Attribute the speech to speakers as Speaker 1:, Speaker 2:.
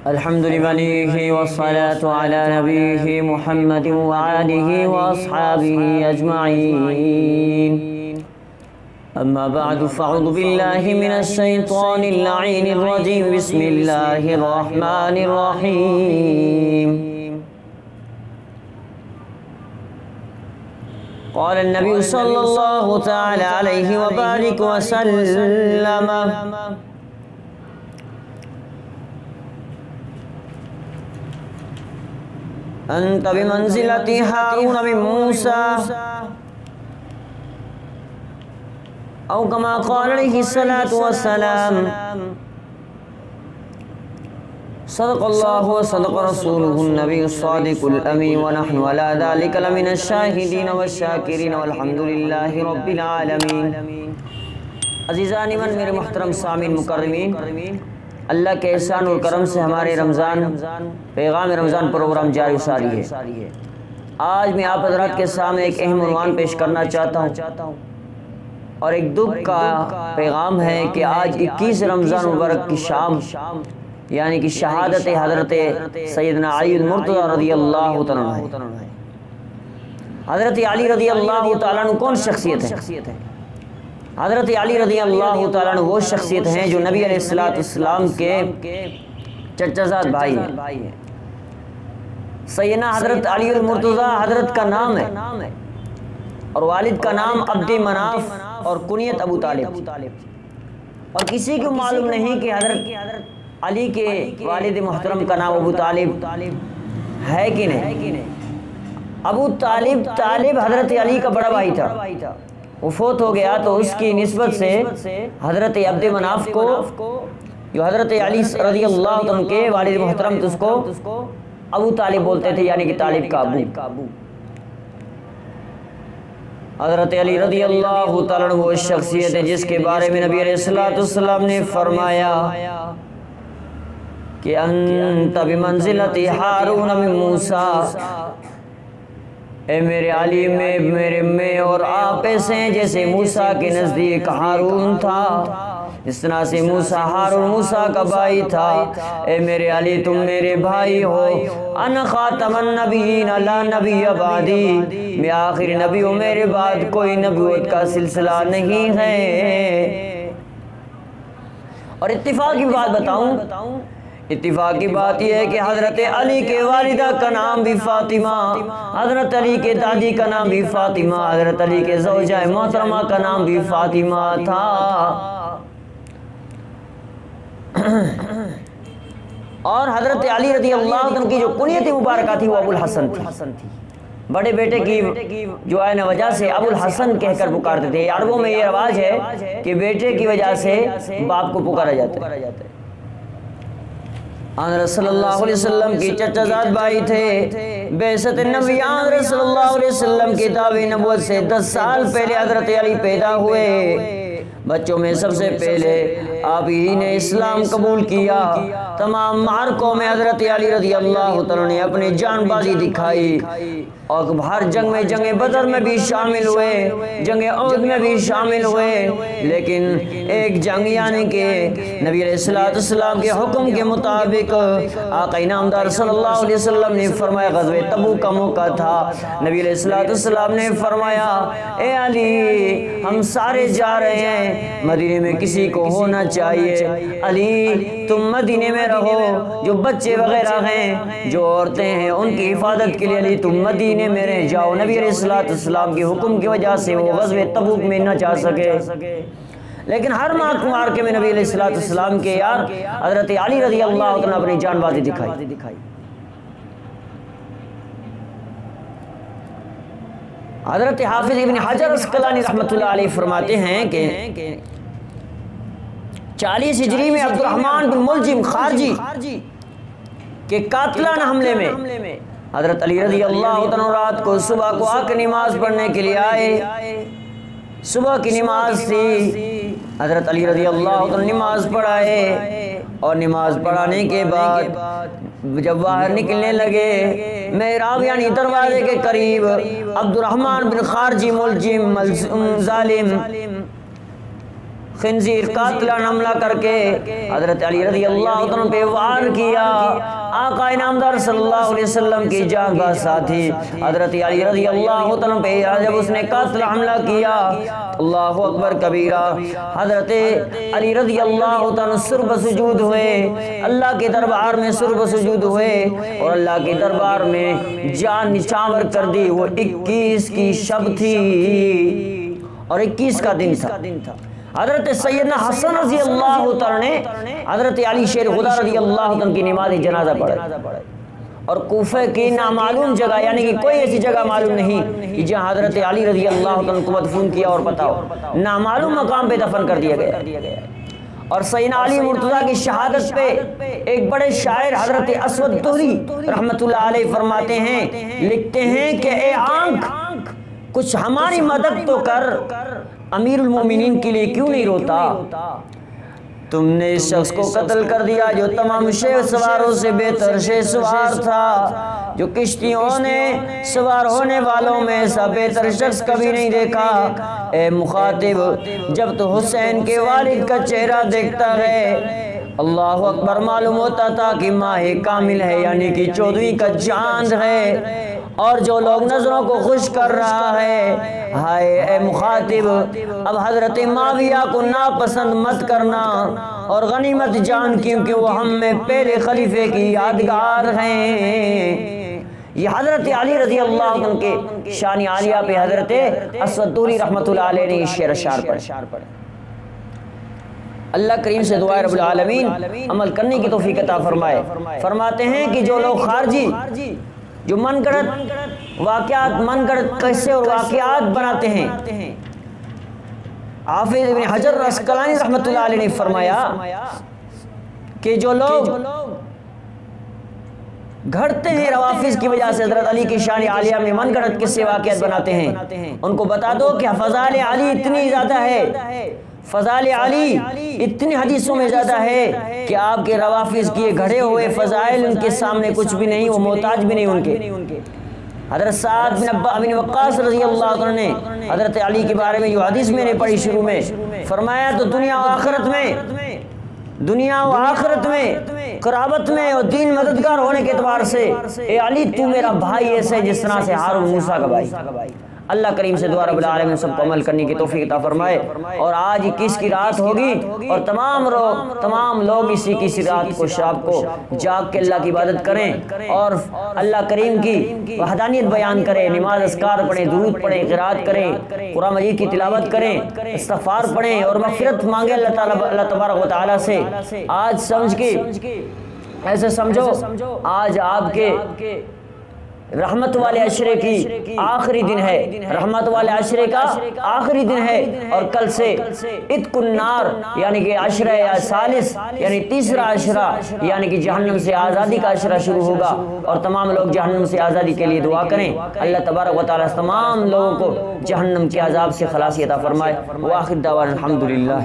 Speaker 1: الحمد لله والصلاة على نبيه محمد وآله وأصحابه أجمعين. أما بعد فأعوذ بالله من الشيطان اللعين الرجيم. بسم الله الرحمن الرحيم. قال النبي صلى الله تعالى عليه وبارك وسلم: أنت بمنزلة هارون من موسى، أو كما قال عليه الصلاة والسلام. صدق الله وصدق رسوله النبي الصادق الأمين، ونحن على ذلك لمن الشاهدين والشاكرين، والحمد لله رب العالمين. عزیزان ایمان، میرے محترم سامعین مکرمین، اللہ کے احسان اور کرم سے ہمارے پیغام رمضان پروگرام جاری ساری ہے. آج میں آپ حضرات کے سامنے ایک اہم عنوان پیش کرنا چاہتا ہوں، اور ایک دکھ کا پیغام ہے کہ آج 21 رمضان مبارک کی شام، یعنی کہ شہادت حضرت سیدنا علی المرتضی رضی اللہ تعالیٰ عنہ ہے. حضرت علی رضی اللہ تعالیٰ عنہ کون شخصیت ہے؟ حضرت علی رضی اللہ تعالیٰ عنہ وہ شخصیت ہیں جو نبی علیہ السلام کے چچا زاد بھائی ہیں. سیدنا حضرت علی المرتضی حضرت کا نام ہے، اور والد کا نام عبد مناف اور کنیت ابو طالب. اور کسی کو معلوم نہیں کہ حضرت علی کے والد محترم کا نام ابو طالب ہے کہ نہیں. ابو طالب حضرت علی کا بڑا بھائی تھا. وہ فوت ہو گیا تو اس کی نسبت سے حضرت عبد مناف کو، جو حضرت علی رضی اللہ عنہ کے والد محترم تھے، اس کو ابو طالب بولتے تھے، یعنی کہ طالب کا ابو. حضرت علی رضی اللہ تعالیٰ عنہ وہ شخصیت ہے جس کے بارے میں نبی علیہ السلام نے فرمایا کہ انت بمنزلت ہارون من موسیٰ، اے میرے علی میں اور آپ ایسے ہیں جیسے موسیٰ کے نزدیک ہارون تھا، اس طرح سے ہارون موسیٰ کا بھائی تھا. اے میرے علی تم میرے بھائی ہو. انا خاتم النبیین لا نبی بعدی، میں آخری نبی ہوں، میرے بعد کوئی نبوت کا سلسلہ نہیں ہے. اور اتفاق کی بات بتاؤں، اتفاق کی بات یہ ہے کہ حضرت علی کے والدہ کا نام بھی فاطمہ، حضرت علی کے دادی کا نام بھی فاطمہ، حضرت علی کے زوجہ محترمہ کا نام بھی فاطمہ تھا. اور حضرت علی رضی اللہ عنہ کی جو کنیت مبارکہ تھی وہ ابو الحسن تھی. بڑے بیٹے کی جو ہے نا وجہ سے ابو الحسن کہہ کر پکارتے تھے. عربوں میں یہ رواج ہے کہ بیٹے کی وجہ سے باپ کو پکارا جاتا ہے. آن صلی اللہ علیہ وسلم کی چچا زاد بھائی تھے. بعثت نبی آن صلی اللہ علیہ وسلم کی دعوی نبوت سے 10 سال پہلے حضرت علی پیدا ہوئے. بچوں میں سب سے پہلے آپ ہی نے اسلام قبول کیا. تمام معرکوں میں حضرت علی رضی اللہ تعالیٰ نے اپنی جان بازی دکھائی، اور ہر جنگ میں، جنگ بدر میں بھی شامل ہوئے، جنگ احد میں بھی شامل ہوئے. لیکن ایک جنگ، یعنی کہ نبی علیہ السلام کے حکم کے مطابق آقا نامدار صلی اللہ علیہ وسلم نے فرمایا، غزوہ تبوک کا موقع تھا. نبی علیہ السلام نے فرمایا، اے علی ہم سارے جا رہے ہیں، مدینے میں کسی کو ہونا چاہیے. علی تم مدینے میں رہو، جو بچے وغیرہ ہیں، جو عورتیں ہیں، ان کی حفاظت کے لیے علی تم مدینے میں رہ جاؤ. نبی علیہ السلام کے حکم کی وجہ سے وہ غزوہ تبوک میں نہ جا سکے. لیکن ہر معرکے میں نبی علیہ السلام کے یار حضرت علی رضی اللہ عنہ اپنی جان بازی دکھائی. حضرت حافظ ابن حجر عسقلانی رحمۃ اللہ علیہ فرماتے ہیں کہ 40 ہجری میں عبد الرحمن بن ملجم خارجی کے قاتلانہ حملے میں حضرت علی رضی اللہ عنہ رات کو صبح کو آ کے نماز پڑھنے کے لیے آئے. صبح کی نماز تھی، حضرت علی رضی اللہ عنہ نماز پڑھائے، اور نماز پڑھانے کے بعد جب باہر نکلنے لگے محراب یعنی دروازے کے قریب، عبد الرحمن بن خارجی ملجم ظالم خنزیر قاتلان حملہ کر کے حضرت علی رضی اللہ عنہ پہ وار کیا۔ آقا انعامدار صلی اللہ علیہ وسلم کی جان باز ساتھی حضرت علی رضی اللہ عنہ پہ جب اس نے قاتل حملہ کیا، اللہ اکبر کبیرہ، حضرت علی رضی اللہ عنہ سر بسجود ہوئے، اللہ کے دربار میں سر بسجود ہوئے اور اللہ کے دربار میں جان نچھاور کر دی۔ وہ 21 کی شب تھی اور 21 کا دن تھا۔ حضرت سیدنا حسن رضی اللہ تعالیٰ نے حضرت علی شیر خدا رضی اللہ عنہ کی نماز جنازہ پڑھا، اور کوفہ کی نامعلوم جگہ، یعنی کہ کوئی ایسی جگہ معلوم نہیں کہ جہاں حضرت علی رضی اللہ عنہ کو مدفون کیا اور پتہ ہو، نامعلوم مقام پہ دفن کر دیا گیا۔ اور سیدنا علی مرتضیٰ کی شہادت پہ ایک بڑے شاعر حضرت اسود دہری رحمت اللہ علیہ فرماتے ہیں، لکھتے ہیں کہ اے آنکھ کچھ ہماری مدد تو کر، امیر المومنین کے لیے کیوں نہیں روتا؟ تم نے اس شخص کو قتل کر دیا جو تمام شہ سواروں سے بہتر شہ سوار تھا، جو کشتیوں نے سوار ہونے والوں میں ایسا بہتر شخص کبھی نہیں دیکھا۔ اے مخاطب، جب تو حسین کے والد کا چہرہ دیکھتا ہے، اللہ اکبر، معلوم ہوتا تھا کہ ماہ کامل ہے، یعنی کہ 14ویں کا چاند ہے، اور جو لوگ نظروں کو خوش کر رہا ہے۔ ہائے اے مخاطب، اب حضرت معاویہ کو ناپسند مت کرنا اور غنیمت جان، کیونکہ وہ ہم میں پہلے خلیفے کی یادگار ہیں۔ یہ حضرت علی رضی اللہ عنہ کے شان عالیہ پہ حضرت اسود دہری رحمت اللہ علیہ نے یہ شعر اشعار پڑھے۔ اللہ کریم سے دعا رب العالمین عمل کرنے کی توفیق عطا فرمائے۔ فرماتے ہیں کہ جو لوگ خارجی جو من گڑت واقعات، من گڑت قصے اور واقعات بناتے ہیں، حافظ ابن حجر عسقلانی رحمت اللہ علیہ نے فرمایا کہ جو لوگ گھڑتے ہیں روافظ کی وجہ سے حضرت علی کی شان عالیہ میں من گڑت قصے واقعات بناتے ہیں، ان کو بتا دو کہ فضائل علی اتنی زیادہ ہے، فضائل علی اتنی حدیثوں میں زیادہ ہے کہ آپ کے روافظ کیے گھڑے ہوئے فضائل ان کے سامنے کچھ بھی نہیں، وہ محتاج بھی نہیں ان کے۔ حضرت سعد بن وقاص رضی اللہ عنہ نے حضرت علی کے بارے میں جو حدیث میں نے پڑھی شروع میں، فرمایا تو دنیا و آخرت میں قرابت میں اور دین مددگار ہونے کے اعتبار سے اے علی تو میرا بھائی ایسے جس طرح سے ہارون موسیٰ کا بھائی۔ اللہ کریم سے دعا رب العالمین سب کو عمل کرنے کی توفیق عطا فرمائے۔ اور آج 21 کی رات ہوگی اور تمام لوگ اسی کی رات کو شب کو جاگ کے اللہ کی عبادت کریں اور اللہ کریم کی وحدانیت بیان کریں، نماز اذکار پڑھیں، درود پڑھیں، قرات کریں، قرآن مجید کی تلاوت کریں، استغفار پڑھیں اور مغفرت مانگیں اللہ تبارک و تعالیٰ سے۔ آج سمجھ کے ایسے سمجھو آج آپ کے رحمت والے عشرے کی آخری دن ہے، رحمت والے عشرے کا آخری دن ہے، اور کل سے عتق النار یعنی کہ عشرہ ثالث یعنی تیسرا عشرہ یعنی کہ جہنم سے آزادی کا عشرہ شروع ہوگا، اور تمام لوگ جہنم سے آزادی کے لیے دعا کریں۔ اللہ تبارک و تعالیٰ تمام لوگوں کو جہنم کے عذاب سے خلاصی عطا فرمائے۔ وآخر دعوانا الحمدللہ۔